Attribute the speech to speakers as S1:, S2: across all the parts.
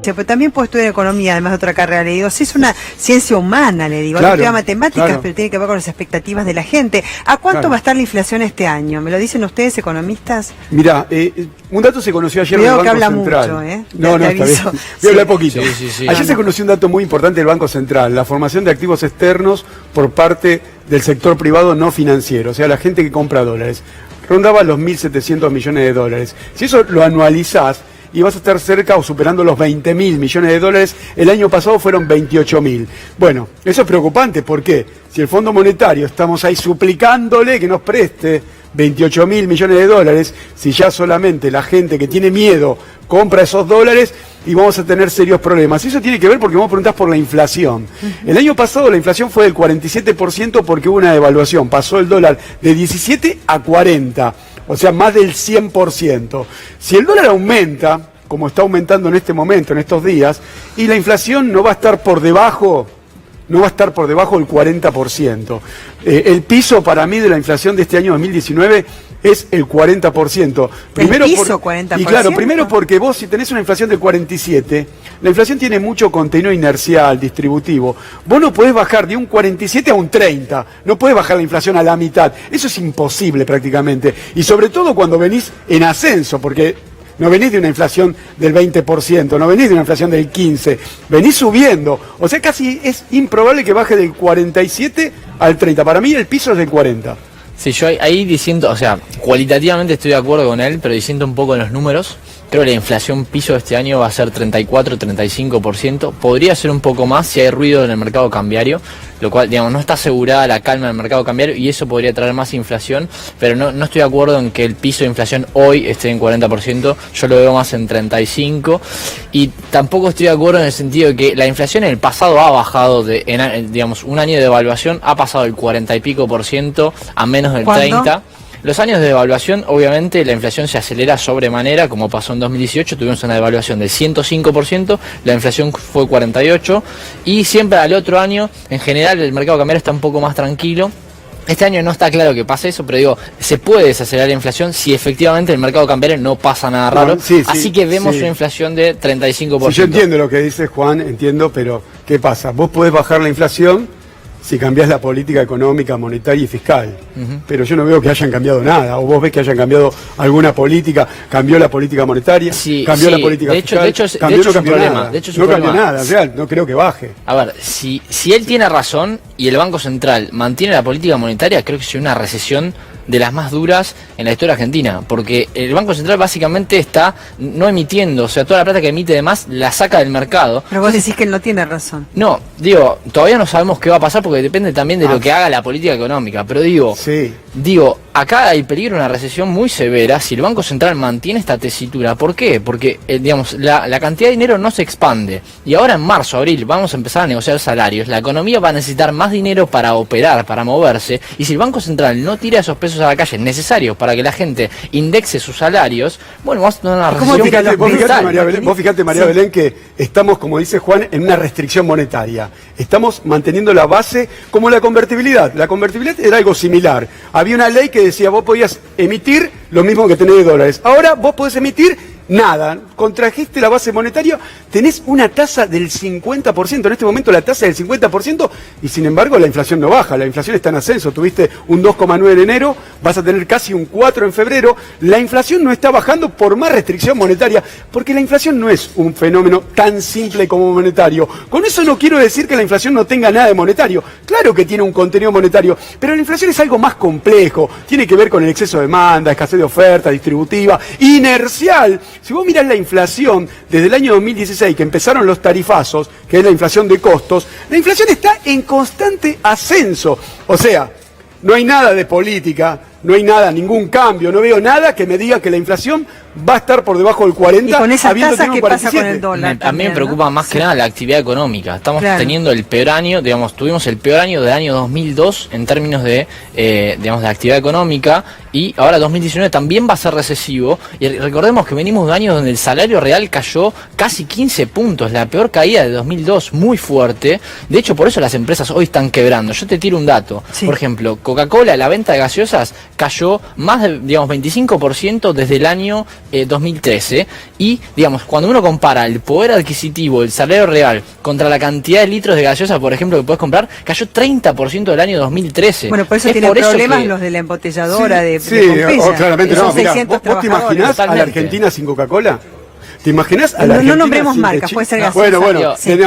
S1: Che, pero también puedo estudiar economía, además de otra carrera. Le digo, sí, es una ciencia humana, le digo.
S2: Claro,
S1: no estudia matemáticas,
S2: claro.
S1: pero tiene que ver con las expectativas de la gente. ¿A cuánto
S2: Claro.
S1: va a estar la inflación este año? ¿Me lo dicen ustedes, economistas?
S2: Mirá, un dato se conoció ayer del
S1: Cuidado
S2: Banco
S1: que habla
S2: Central.
S1: mucho, ¿eh?
S2: No,
S1: Te
S2: está bien.
S1: aviso.
S2: Voy a
S1: Sí.
S2: hablar poquito.
S3: Sí.
S2: Ayer se conoció un dato muy importante del Banco Central, la formación de activos externos por parte del sector privado no financiero, o sea, la gente que compra dólares. Rondaba los 1.700 millones de dólares. Si eso lo anualizás, y vas a estar cerca o superando los 20.000 millones de dólares. El año pasado fueron 28.000. Bueno, eso es preocupante. ¿Por qué? Si el Fondo Monetario estamos ahí suplicándole que nos preste 28.000 millones de dólares, si ya solamente la gente que tiene miedo compra esos dólares, y vamos a tener serios problemas. Y eso tiene que ver porque vos preguntás por la inflación. El año pasado la inflación fue del 47% porque hubo una devaluación. Pasó el dólar de 17 a 40. O sea, más del 100%. Si el dólar aumenta, como está aumentando en este momento, en estos días, y la inflación no va a estar por debajo del 40%. El piso para mí de la inflación de este año 2019 es el 40%.
S1: Primero ¿El piso 40%?
S2: Y claro, primero porque vos si tenés una inflación de 47, la inflación tiene mucho contenido inercial, distributivo. Vos no podés bajar de un 47 a un 30, no podés bajar la inflación a la mitad. Eso es imposible prácticamente. Y sobre todo cuando venís en ascenso, porque no venís de una inflación del 20%, no venís de una inflación del 15%, venís subiendo. O sea, casi es improbable que baje del 47 al 30. Para mí el piso es del 40.
S3: Sí, yo ahí diciendo, o sea, cualitativamente estoy de acuerdo con él, pero diciendo un poco en los números, creo que la inflación piso de este año va a ser 34-35%, podría ser un poco más si hay ruido en el mercado cambiario, lo cual, digamos, no está asegurada la calma del mercado cambiario y eso podría traer más inflación, pero no estoy de acuerdo en que el piso de inflación hoy esté en 40%, yo lo veo más en 35%, y tampoco estoy de acuerdo en el sentido de que la inflación en el pasado ha bajado, digamos, un año de devaluación ha pasado del 40 y pico % a menos del
S1: ¿Cuándo?
S3: 30%. Los años de devaluación, obviamente, la inflación se acelera sobremanera, como pasó en 2018, tuvimos una devaluación del 105%, la inflación fue 48%, y siempre al otro año, en general, el mercado cambiario está un poco más tranquilo. Este año no está claro que pase eso, pero digo, se puede desacelerar la inflación si efectivamente el mercado cambiario no pasa nada raro, así que vemos una inflación de 35%.
S2: Sí, yo entiendo lo que dice Juan, entiendo, pero ¿qué pasa? Vos podés bajar la inflación si cambiás la política económica, monetaria y fiscal. Pero yo no veo que hayan cambiado nada. O vos ves que hayan cambiado alguna política, cambió la política monetaria, cambió la política fiscal, cambió, no cambió nada. No cambió nada, real, no creo que baje.
S3: A ver, si él tiene razón y el Banco Central mantiene la política monetaria, creo que sería una recesión de las más duras en la historia argentina, porque el Banco Central básicamente está no emitiendo, o sea, toda la plata que emite de más la saca del mercado.
S1: Pero vos decís que él no tiene razón.
S3: No, digo, todavía no sabemos qué va a pasar porque depende también de lo que haga la política económica, pero digo, acá hay peligro de una recesión muy severa si el Banco Central mantiene esta tesitura. ¿Por qué? Porque, digamos, la cantidad de dinero no se expande. Y ahora en marzo, abril, vamos a empezar a negociar salarios. La economía va a necesitar más dinero para operar, para moverse. Y si el Banco Central no tira esos pesos a la calle necesarios para que la gente indexe sus salarios, bueno, vamos a tener una recesión.
S2: Vos fijate, María Belén, que estamos, como dice Juan, en una restricción monetaria. Estamos manteniendo la base como la convertibilidad. La convertibilidad era algo similar. Había una ley que decía vos podías emitir lo mismo que tenés de dólares. Ahora vos podés emitir nada, contrajiste la base monetaria, tenés una tasa del 50%, en este momento la tasa es del 50%, y sin embargo la inflación no baja, la inflación está en ascenso, tuviste un 2,9 en enero, vas a tener casi un 4 en febrero, la inflación no está bajando por más restricción monetaria, porque la inflación no es un fenómeno tan simple como monetario. Con eso no quiero decir que la inflación no tenga nada de monetario, claro que tiene un contenido monetario, pero la inflación es algo más complejo, tiene que ver con el exceso de demanda, escasez de oferta, distributiva, inercial. Si vos mirás la inflación desde el año 2016, que empezaron los tarifazos, que es la inflación de costos, la inflación está en constante ascenso. O sea, no hay nada de política, no hay nada, ningún cambio, no veo nada que me diga que la inflación va a estar por debajo del 40.
S1: Y con esa tasa, ¿qué
S2: 47.
S1: pasa con el dólar?
S3: A mí me preocupa más que nada la actividad económica. Estamos teniendo el peor año, digamos, tuvimos el peor año del año 2002 en términos de, digamos, de actividad económica, y ahora 2019 también va a ser recesivo. Y recordemos que venimos de años donde el salario real cayó casi 15 puntos, la peor caída de 2002, muy fuerte. De hecho, por eso las empresas hoy están quebrando. Yo te tiro un dato. Por ejemplo, Coca-Cola, la venta de gaseosas cayó más de, digamos, 25% desde el año 2013. Y, digamos, cuando uno compara el poder adquisitivo, el salario real, contra la cantidad de litros de gaseosa, por ejemplo, que puedes comprar, cayó 30% del año 2013.
S1: Bueno, por eso tienen problemas los de la embotelladora de
S2: Pompeya. Claramente no. Mirá, ¿vos te imaginás
S3: Totalmente.
S2: a la Argentina sin Coca-Cola? ¿Te imaginas a la Argentina
S1: no nombremos
S2: sin
S1: marcas,
S2: leche?
S1: puede ser gaseosa.
S2: Bueno,
S1: Sí.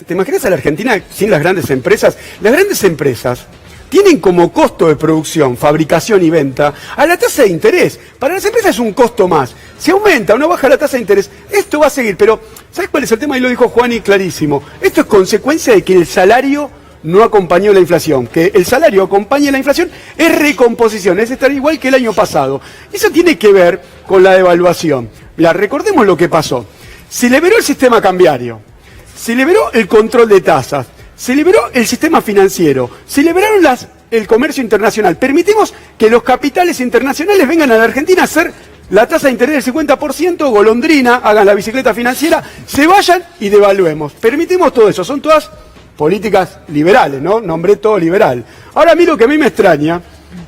S2: ¿te imaginas a la Argentina sin las grandes empresas? Las grandes empresas tienen como costo de producción, fabricación y venta a la tasa de interés. Para las empresas es un costo más. Si aumenta o no baja la tasa de interés, esto va a seguir. Pero, ¿sabes cuál es el tema? Y lo dijo Juani clarísimo. Esto es consecuencia de que el salario no acompañó la inflación. Que el salario acompañe la inflación es recomposición, es estar igual que el año pasado. Eso tiene que ver con la devaluación. Mirá, recordemos lo que pasó. Se liberó el sistema cambiario, se liberó el control de tasas, se liberó el sistema financiero, se liberaron el comercio internacional. Permitimos que los capitales internacionales vengan a la Argentina a hacer la tasa de interés del 50%, golondrina, hagan la bicicleta financiera, se vayan y devaluemos. Permitimos todo eso, son todas políticas liberales, ¿no? Nombré todo liberal. Ahora a mí lo que a mí me extraña,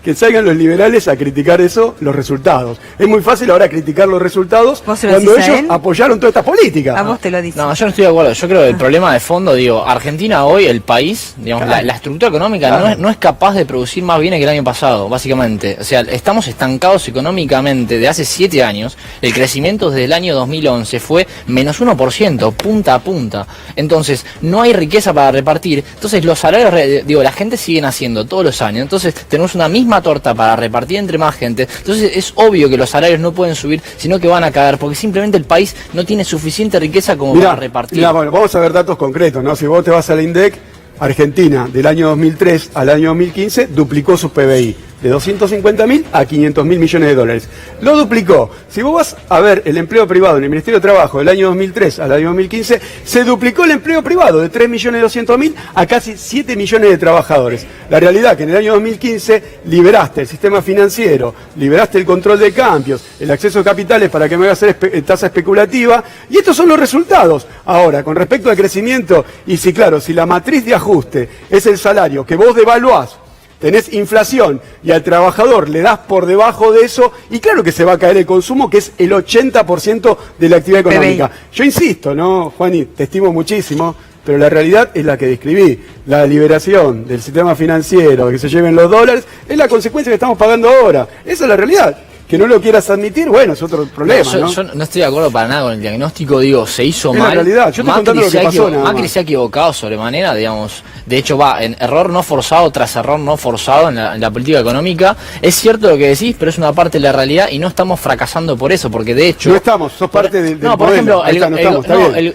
S2: que salgan los liberales a criticar eso, los resultados. Es muy fácil ahora criticar los resultados cuando ellos apoyaron toda esta política.
S1: A vos te lo dicen.
S3: No, yo no estoy de acuerdo. Yo creo que el problema de fondo, digo, Argentina hoy, el país, digamos, la estructura económica no es capaz de producir más bienes que el año pasado, básicamente. O sea, estamos estancados económicamente de hace 7 años. El crecimiento desde el año 2011 fue menos 1%, punta a punta. Entonces, no hay riqueza para repartir. Entonces, los salarios, digo, la gente sigue haciendo todos los años. Entonces, tenemos una misma torta para repartir entre más gente. Entonces, es obvio que los salarios no pueden subir, sino que van a caer, porque simplemente el país no tiene suficiente riqueza como para repartir.
S2: Bueno, vamos a ver datos concretos, ¿no? Si vos te vas a la INDEC, Argentina, del año 2003 al año 2015, duplicó su PBI, de 250.000 a 500.000 millones de dólares. Lo duplicó. Si vos vas a ver el empleo privado en el Ministerio de Trabajo del año 2003 al año 2015, se duplicó el empleo privado de 3.200.000 a casi 7 millones de trabajadores. La realidad es que en el año 2015 liberaste el sistema financiero, liberaste el control de cambios, el acceso a capitales para que me haga hacer tasa especulativa, y estos son los resultados. Ahora, con respecto al crecimiento, y si claro, si la matriz de ajuste es el salario que vos devaluás, tenés inflación y al trabajador le das por debajo de eso, y claro que se va a caer el consumo, que es el 80% de la actividad económica. Yo insisto, ¿no, Juani? Te estimo muchísimo, pero la realidad es la que describí. La liberación del sistema financiero, que se lleven los dólares, es la consecuencia que estamos pagando ahora. Esa es la realidad. Que no lo quieras admitir, bueno, es otro problema, ¿no?
S3: Yo no estoy de acuerdo para nada con el diagnóstico, digo, se hizo mal.
S2: Es la realidad, yo estoy contando lo que pasó, nada más.
S3: Macri se ha equivocado sobremanera, digamos, de hecho va en error no forzado tras error no forzado en la política económica. Es cierto lo que decís, pero es una parte de la realidad y no estamos fracasando por eso, porque de hecho...
S2: No estamos, sos parte del
S3: No, por ejemplo,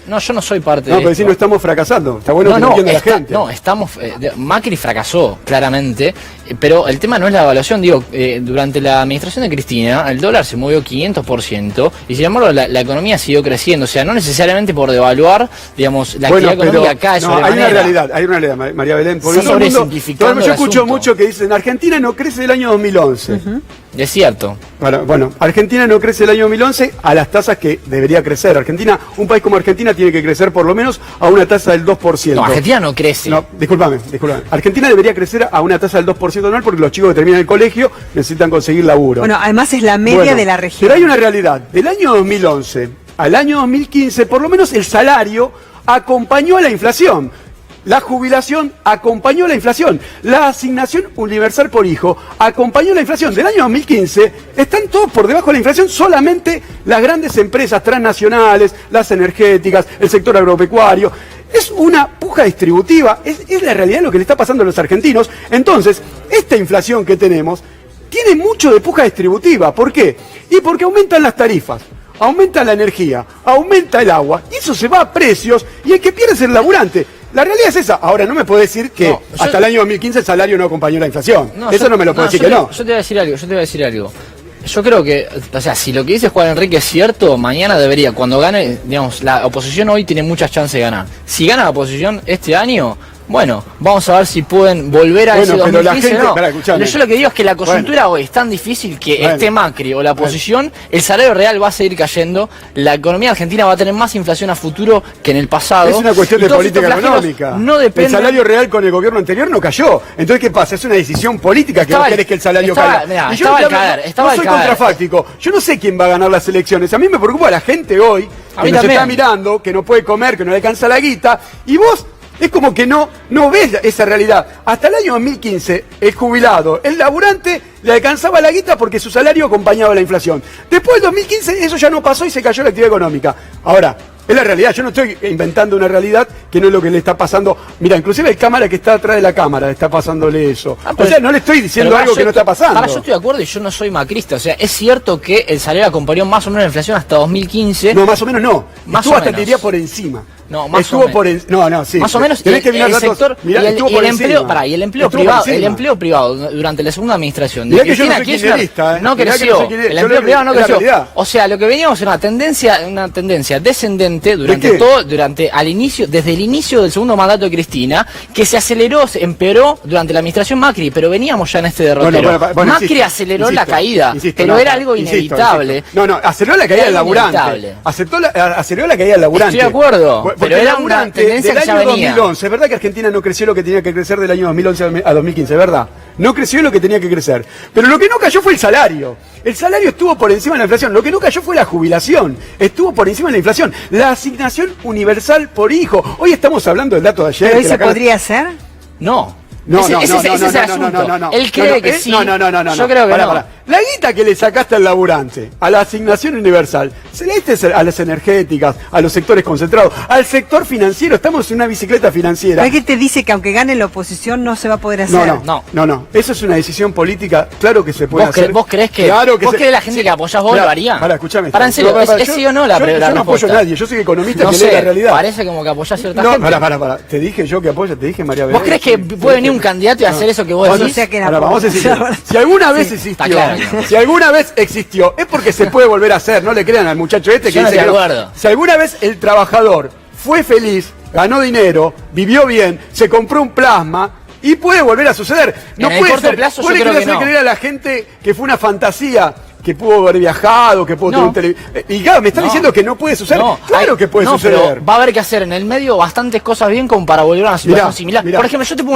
S2: no,
S3: yo no soy parte
S2: de... No, pero decir no estamos fracasando, está bueno que lo entienda la gente.
S3: No, Macri fracasó, claramente, pero el tema no es la evaluación, digo, durante la administración de Cristina, el dólar se movió 500%, y sin embargo la economía siguió creciendo, o sea, no necesariamente por devaluar, digamos, la actividad económica cae sobremanera.
S2: Hay una realidad, María Belén, porque todo el mundo, yo escucho mucho que dicen, Argentina no crece el año 2011.
S3: Es cierto.
S2: Bueno, Argentina no crece el año 2011 a las tasas que debería crecer. Argentina, un país como Argentina tiene que crecer por lo menos a una tasa del 2%.
S3: No, Argentina no crece.
S2: No, discúlpame. Argentina debería crecer a una tasa del 2% anual porque los chicos que terminan el colegio necesitan conseguir laburo.
S1: Bueno, además es la media de la región.
S2: Pero hay una realidad. Del año 2011 al año 2015, por lo menos el salario acompañó a la inflación. La jubilación acompañó la inflación. La asignación universal por hijo acompañó la inflación. Del año 2015 están todos por debajo de la inflación, solamente las grandes empresas transnacionales, las energéticas, el sector agropecuario. Es una puja distributiva, es la realidad de lo que le está pasando a los argentinos. Entonces, esta inflación que tenemos tiene mucho de puja distributiva. ¿Por qué? Y porque aumentan las tarifas, aumenta la energía, aumenta el agua, y eso se va a precios, y el que pierde es el laburante. La realidad es esa. Ahora, no me puede decir que hasta el año 2015 el salario no acompañó la inflación. Eso no me lo puede decir que no.
S3: Yo te voy a decir algo. Yo creo que, o sea, si lo que dice Juan Enrique es cierto, mañana debería, cuando gane, digamos, la oposición hoy tiene muchas chances de ganar. Si gana la oposición este año, Bueno, vamos a ver si pueden volver a ese 2015.
S2: La gente,
S3: no.
S2: escuchame.
S3: Yo lo que digo es que la coyuntura hoy es tan difícil que esté Macri o la oposición, el salario real va a seguir cayendo, la economía argentina va a tener más inflación a futuro que en el pasado.
S2: Es una cuestión de política económica.
S3: No depende.
S2: El salario real con el gobierno anterior no cayó. Entonces, ¿qué pasa? Es una decisión política que no querés que el salario caiga.
S3: Mirá,
S2: Y yo no soy contrafáctico. Yo no sé quién va a ganar las elecciones. A mí me preocupa la gente hoy que nos está mirando, que no puede comer, que no le alcanza la guita. Y vos es como que no ves esa realidad. Hasta el año 2015, el jubilado, el laburante, le alcanzaba la guita porque su salario acompañaba la inflación. Después del 2015, eso ya no pasó y se cayó la actividad económica. Ahora, es la realidad. Yo no estoy inventando una realidad que no es lo que le está pasando. Mira, inclusive el cámara que está atrás de la cámara está pasándole eso. O sea, no le estoy diciendo algo que no está pasando.
S3: Ahora, yo estoy de acuerdo y yo no soy macrista. O sea, es cierto que el salario acompañó más o menos la inflación hasta 2015.
S2: No, más o menos no. Estuvo hasta, te diría, por encima.
S3: No, más
S2: estuvo
S3: o menos.
S2: Sí.
S3: Más o menos.
S2: Tenés que mirar
S3: el sector
S2: mirá,
S3: y el empleo privado durante la segunda administración de Cristina Kirchner no creció. El empleo privado no creció. O sea, lo que veníamos era una tendencia descendente desde el inicio del segundo mandato de Cristina, que se aceleró, se empeoró durante la administración Macri, pero veníamos ya en este derrotero. Macri aceleró la caída, pero era algo inevitable.
S2: No, aceleró la caída del laburante. Aceleró la caída del laburante.
S3: Estoy de acuerdo, pero era una tendencia que ya venía.
S2: 2011, es verdad que Argentina no creció lo que tenía que crecer del año 2011 a 2015, ¿verdad? No creció lo que tenía que crecer. Pero lo que no cayó fue el salario. El salario estuvo por encima de la inflación. Lo que no cayó fue la jubilación. Estuvo por encima de la inflación. La asignación universal por hijo. Hoy estamos hablando del dato de ayer.
S1: ¿Pero hoy se podría hacer?
S3: No.
S2: Ese
S3: es el asunto. Él cree que sí.
S2: No.
S3: Yo creo que no.
S2: La guita que le sacaste al laburante, a la asignación universal, se le diste a las energéticas, a los sectores concentrados, al sector financiero. Estamos en una bicicleta financiera.
S1: ¿Pero es que te dice que aunque gane la oposición no se va a poder hacer?
S2: No. Eso es una decisión política. Claro que se puede hacer.
S3: ¿Vos crees que la gente que apoyás vos lo haría?
S2: Escuchame.
S3: Para, en serio, ¿es sí o no la respuesta?
S2: Yo no apoyo a nadie. Yo soy economista que lee la realidad.
S3: Parece como que apoyás cierta gente.
S2: Para. Te dije yo que apoyo, te dije María Belén.
S3: ¿Vos crees que puede venir un candidato y hacer eso que vos decís?
S1: O sea que
S2: vamos a decir, si alguna vez existió, si alguna vez existió, es porque se puede volver a hacer. No le crean al muchacho que dice que no. Si alguna vez el trabajador fue feliz, ganó dinero, vivió bien, se compró un plasma, y puede volver a suceder. No puede ser. Puede creer a la gente que fue una fantasía, que pudo haber viajado, que pudo tener un televisor. Y claro, me están diciendo que no puede suceder. Claro que puede suceder.
S3: Pero va a haber que hacer en el medio bastantes cosas bien como para volver a una situación similar. Por ejemplo, yo te pongo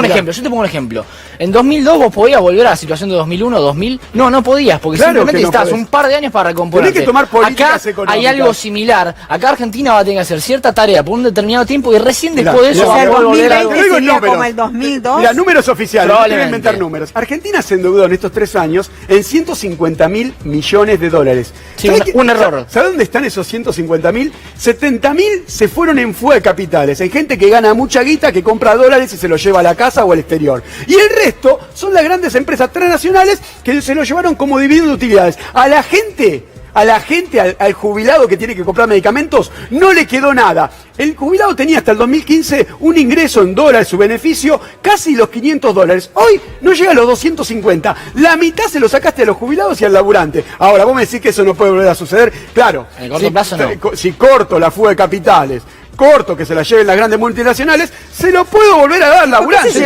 S3: un ejemplo. En 2002 vos podías volver a la situación de 2001, 2000. No podías, porque simplemente necesitabas un par de años para recomponerte.
S2: Tenés que tomar políticas económicas.
S3: Hay algo similar. Acá Argentina va a tener que hacer cierta tarea por un determinado tiempo y recién después de eso va a volver a...
S1: sería como el 2002.
S2: Mira, números oficiales. No quiero inventar números. Argentina se endeudó en estos 3 años en 150.000 millones de dólares.
S3: Sí, un error.
S2: ¿Sabe dónde están esos 150.000? 70.000 se fueron en fuga de capitales. Hay gente que gana mucha guita, que compra dólares y se los lleva a la casa o al exterior. Y el resto son las grandes empresas transnacionales que se lo llevaron como dividendo de utilidades. A la gente, al jubilado que tiene que comprar medicamentos, no le quedó nada. El jubilado tenía hasta el 2015 un ingreso en dólares, su beneficio, casi los $500. Hoy no llega a los 250. La mitad se lo sacaste a los jubilados y al laburante. Ahora, vos me decís que eso no puede volver a suceder. Claro,
S3: en el corto plazo no.
S2: Si corto la fuga de capitales, corto que se la lleven las grandes multinacionales, se lo puedo volver a dar al laburante.
S1: Yo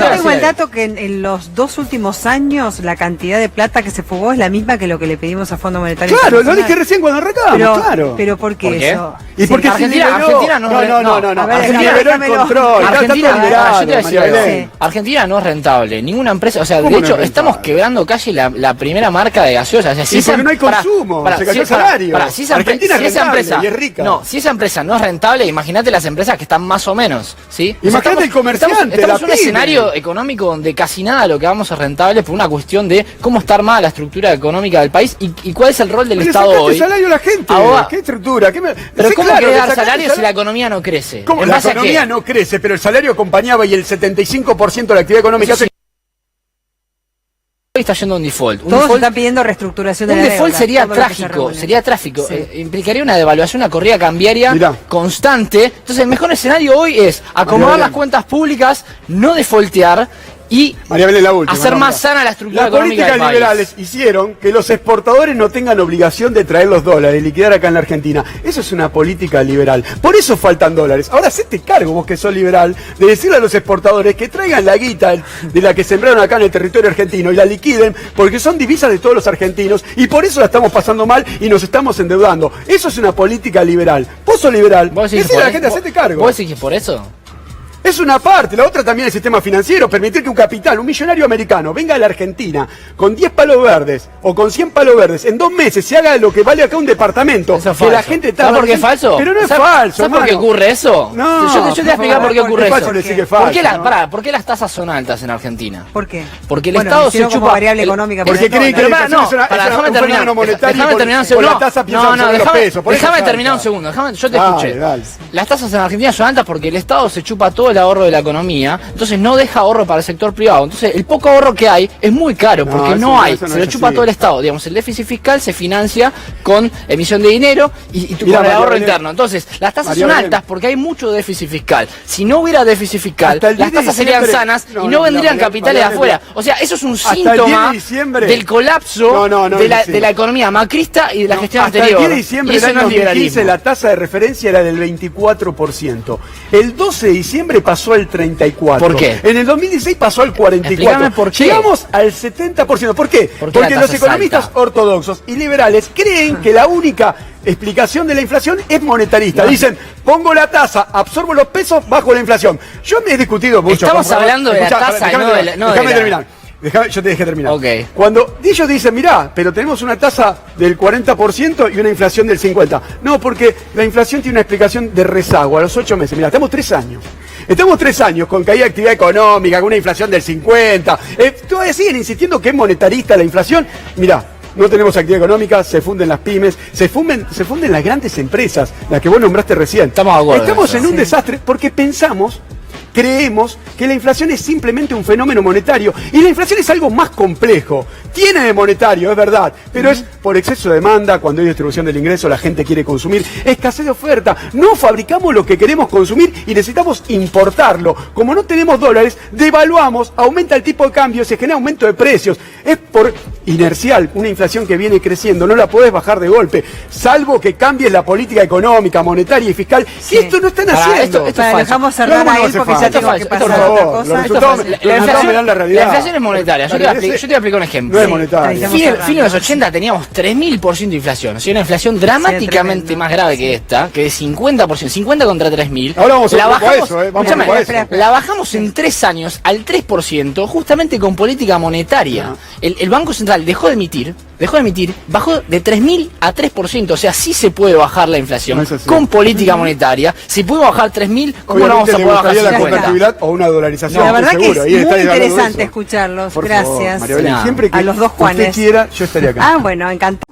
S1: tengo el dato que en los 2 últimos años la cantidad de plata que se fugó es la misma que lo que le pedimos a Fondo Monetario.
S2: Claro, lo dije recién cuando arrancamos, claro.
S1: Pero ¿por qué eso?
S2: Y porque
S3: Argentina
S2: liberó el control.
S3: Argentina no es rentable. Ninguna empresa, o sea, de hecho, estamos quebrando casi la primera marca de gaseosa.
S2: Sí, porque no hay consumo, se cayó el salario. Argentina es rentable y es rica.
S3: No, si esa empresa no es rentable, imagínate las empresas que están más o menos, ¿sí?
S2: Imagínate el comerciante.
S3: Estamos en un escenario económico donde casi nada lo que vamos a rentable por una cuestión de cómo está armada la estructura económica del país y cuál es el rol del Estado hoy.
S2: Salario a la gente. ¿Qué estructura?
S3: Pero ¿cómo quiere dar salario si la economía no crece?
S2: ¿Cómo? La economía no crece, pero el salario acompañaba y el 75% de la actividad económica
S3: hoy está yendo a un default.
S1: Todos están pidiendo reestructuración de la deuda.
S3: Un default sería trágico, implicaría una devaluación, una corrida cambiaria constante. Entonces el mejor escenario hoy es acomodar las cuentas públicas, no defaultear y
S2: María Belén, la última,
S3: hacer más sana la estructura
S2: Las
S3: económica
S2: políticas
S3: del país.
S2: liberales hicieron que los exportadores no tengan obligación de traer los dólares, liquidar acá en la Argentina. Eso es una política liberal. Por eso faltan dólares. Ahora hacete cargo, vos que sos liberal, de decirle a los exportadores que traigan la guita de la que sembraron acá en el territorio argentino y la liquiden, porque son divisas de todos los argentinos y por eso la estamos pasando mal y nos estamos endeudando. Eso es una política liberal. Vos sos liberal. Decirle a la gente, hacete cargo.
S3: ¿Vos decís que por eso?
S2: Es una parte, la otra también el sistema financiero, permitir que un capital, un millonario americano, venga a la Argentina con 10 palos verdes o con 100 palos verdes, en 2 meses se haga lo que vale acá un departamento.
S3: Eso es
S2: que
S3: falso.
S2: la gente está...
S3: ¿Sabes por qué es falso?
S2: Pero no es falso,
S3: ¿Sabes por qué
S2: hermano.
S3: ocurre eso?
S2: No,
S3: yo te voy a explicar por qué ocurre
S2: es
S3: eso.
S2: falso decir que es falso,
S3: ¿Por qué las tasas son altas en Argentina?
S1: ¿Por qué?
S3: Porque el
S1: Bueno,
S3: Estado
S1: hicieron
S3: se
S1: como
S3: chupa...
S1: variable económica.
S2: Porque
S1: para
S2: creen que
S1: todo,
S2: la
S1: ¿no?
S2: inflación es
S3: Pará, déjame
S2: un
S3: terminar.
S2: fenómeno monetario
S3: Déjame terminar un
S2: y por
S3: segundo.
S2: la tasa piensan sobre los pesos. Por eso
S3: Déjame
S2: es
S3: terminar un
S2: alta.
S3: segundo. Yo te
S2: Dale,
S3: escuché.
S2: dale.
S3: Las tasas en Argentina son altas porque el Estado se chupa todo el ahorro de la economía, entonces no deja ahorro para el sector privado. Entonces el poco ahorro que hay es muy caro porque
S2: eso
S3: no hay.
S2: eso no
S3: Se lo
S2: es
S3: chupa
S2: así.
S3: todo el Estado. Digamos, el déficit fiscal se financia con emisión de dinero y
S2: Mirá,
S3: con el
S2: María
S3: ahorro
S2: Belén.
S3: interno. Entonces, las tasas
S2: María
S3: son
S2: Belén.
S3: altas porque hay mucho déficit fiscal. Si no hubiera déficit fiscal,
S2: Hasta el 10
S3: las
S2: de
S3: tasas serían
S2: diciembre-
S3: sanas
S2: No,
S3: y
S2: no,
S3: no vendrían
S2: María-
S3: capitales
S2: María
S3: afuera.
S2: Belén.
S3: O sea, eso es un
S2: Hasta el 10 de
S3: síntoma
S2: diciembre-
S3: del colapso de la economía macrista y de la gestión
S2: Hasta
S3: anterior.
S2: el 10 de diciembre
S3: Y
S2: del
S3: eso
S2: año
S3: no es
S2: 2015
S3: liberalismo.
S2: la tasa de referencia era del 24%. El 12 de diciembre pasó al 34%.
S3: ¿Por qué?
S2: En el 2016 pasó al 44%.
S3: Explícame por qué.
S2: Llegamos al 70%. ¿Por qué?
S3: ¿Por qué la
S2: Porque
S3: tasa
S2: los
S3: es
S2: economistas
S3: alta?
S2: ortodoxos y liberales creen que la única explicación de la inflación es monetarista. Dicen, pongo la tasa, absorbo los pesos, bajo la inflación. Yo me he discutido mucho.
S3: Estamos
S2: con-
S3: hablando de la
S2: Escuchá,
S3: tasa,
S2: déjame
S3: no de
S2: terminar,
S3: la- no de
S2: déjame
S3: la-
S2: terminar. Yo te dejé terminar.
S3: Ok.
S2: Cuando ellos dicen, mirá, pero tenemos una tasa del 40% y una inflación del 50%. No, porque la inflación tiene una explicación de rezago a los 8 meses. Mirá, estamos 3 años. Estamos 3 años con caída de actividad económica, con una inflación del 50%. Todavía siguen insistiendo que es monetarista la inflación. Mirá, no tenemos actividad económica, se funden las pymes, se funden las grandes empresas, las que vos nombraste recién.
S3: Estamos de acuerdo
S2: Estamos
S3: en
S2: en
S3: eso,
S2: un desastre porque creemos que la inflación es simplemente un fenómeno monetario y la inflación es algo más complejo. Tiene de monetario, es verdad, pero es por exceso de demanda, cuando hay distribución del ingreso la gente quiere consumir, escasez de oferta, no fabricamos lo que queremos consumir y necesitamos importarlo. Como no tenemos dólares, devaluamos, aumenta el tipo de cambio, se genera aumento de precios. Es por inercial, una inflación que viene creciendo, no la podés bajar de golpe, salvo que cambies la política económica, monetaria y fiscal.
S1: Sí.
S2: Y esto no están
S3: Pará,
S2: haciendo.
S3: esto es
S1: Para,
S3: falso.
S1: dejamos cerrar
S2: No, no
S1: ahí
S2: hace
S1: porque
S2: falta.
S1: ya tengo que
S3: Esto
S1: pasar
S2: por
S1: a otra
S2: favor,
S1: cosa.
S2: los resultados-
S3: La
S2: los resultados
S3: inflación,
S2: me dan la realidad.
S3: la inflación es monetaria. Yo te voy a explicar un ejemplo.
S2: No es monetaria.
S3: Fin de los 80 teníamos 3000% de inflación. O sea, una inflación dramáticamente
S1: tremendo.
S3: más grave que esta, que es 50%, 50 contra 3000.
S2: Ahora vamos a
S3: la
S2: un poco a
S3: bajamos,
S2: eso, vamos
S3: escúchame,
S2: un poco a eso.
S3: la bajamos en 3 años al 3%, justamente con política monetaria. El Banco Central dejó de emitir, bajó de 3000 a 3%. O sea, sí se puede bajar la inflación
S2: No es así.
S3: con política monetaria. Si puede bajar 3000, ¿cómo no vamos
S2: Obviamente
S3: a
S2: le
S3: poder bajar
S2: gustaría la
S3: 50?
S2: convertibilidad o una dolarización.
S1: La verdad
S2: estoy
S1: que es
S2: seguro. Y
S1: muy
S2: estáis hablando de
S1: interesante
S2: eso.
S1: escucharlos.
S2: Por favor,
S1: Gracias.
S2: María Belén,
S3: No.
S2: siempre que
S1: A los dos
S2: usted
S1: Juanes.
S2: quiera, yo estaría acá.
S1: Ah, bueno, encantado.